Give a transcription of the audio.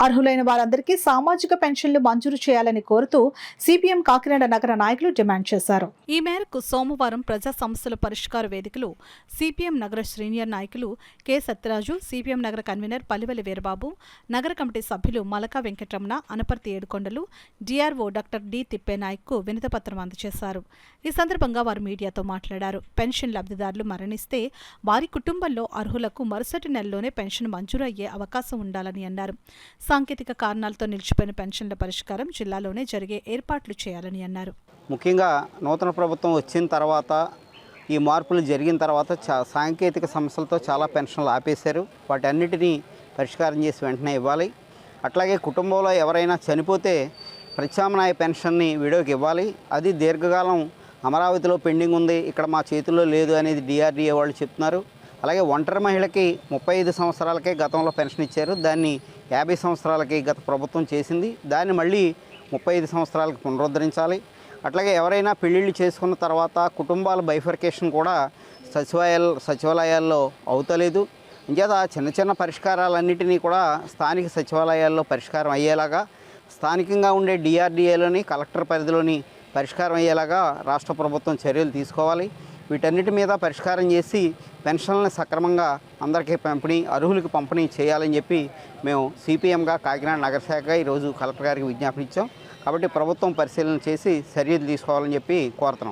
అర్హులైన వారందరికీ సామాజిక పెన్షన్లు మంజూరు చేయాలని కోరుతూ సిపిఎం కాకినాడ నగర నాయకులు డిమాండ్ చేశారు. ఈ మేరకు సోమవారం ప్రజా సమస్యల పరిష్కార వేదికలో సిపిఎం నగర సీనియర్ నాయకులు కె సత్యరాజు, సిపిఎం నగర కన్వీనర్ పల్లివెల్లి వీరబాబు, నగర కమిటీ సభ్యులు మలకా వెంకటరమణ, అనపర్తి ఏడుకొండలు, డిఆర్ఓ డాక్టర్ డి తిప్పేనాయక్కు వినతిపత్రం అందజేశారు. ఈ సందర్భంగా వారు మీడియాతో మాట్లాడారు. పెన్షన్ లబ్ధిదారులు మరణిస్తే వారి కుటుంబంలో అర్హులకు మరుసటి నెలలోనే పెన్షన్ మంజూరు అయ్యే అవకాశం ఉండాలని అన్నారు. సాంకేతిక కారణాలతో నిలిచిపోయిన పెన్షన్ల పరిష్కారం జిల్లాలోనే జరిగే ఏర్పాట్లు చేయాలని అన్నారు. ముఖ్యంగా నూతన ప్రభుత్వం వచ్చిన తర్వాత ఈ మార్పులు జరిగిన తర్వాత సాంకేతిక సమస్యలతో చాలా పెన్షన్లు ఆపేశారు. వాటన్నిటినీ పరిష్కారం చేసి వెంటనే ఇవ్వాలి. అట్లాగే కుటుంబంలో ఎవరైనా చనిపోతే ప్రత్యామ్నాయ పెన్షన్ని విడోకి ఇవ్వాలి. అది దీర్ఘకాలం అమరావతిలో పెండింగ్ ఉంది, ఇక్కడ మా చేతుల్లో లేదు అనేది డిఆర్డీఏ వాళ్ళు చెప్తున్నారు. అలాగే ఒంటరి మహిళకి 35 సంవత్సరాలకే గతంలో పెన్షన్ ఇచ్చారు. దాన్ని 50 సంవత్సరాలకి గత ప్రభుత్వం చేసింది. దాన్ని మళ్ళీ 35 సంవత్సరాలకు పునరుద్ధరించాలి. అట్లాగే ఎవరైనా పెళ్ళిళ్ళు చేసుకున్న తర్వాత కుటుంబాల బైఫర్కేషన్ కూడా సచివాలయాల్లో అవుతలేదు. ఇంకేత చిన్న చిన్న పరిష్కారాలన్నింటినీ కూడా స్థానిక సచివాలయాల్లో పరిష్కారం అయ్యేలాగా, స్థానికంగా ఉండే డిఆర్డీఏలోని కలెక్టర్ పరిధిలోని పరిష్కారం అయ్యేలాగా రాష్ట్ర ప్రభుత్వం చర్యలు తీసుకోవాలి. వీటన్నిటి మీద పరిష్కారం చేసి పెన్షన్లను సక్రమంగా అందరికీ అర్హులకు పంపిణీ చేయాలని చెప్పి మేము సిపిఎంగా కాకినాడ నగర శాఖగా ఈరోజు కలెక్టర్ గారికి విజ్ఞాపన ఇచ్చాం. కాబట్టి ప్రభుత్వం పరిశీలన చేసి చర్యలు తీసుకోవాలని చెప్పి కోరుతున్నాం.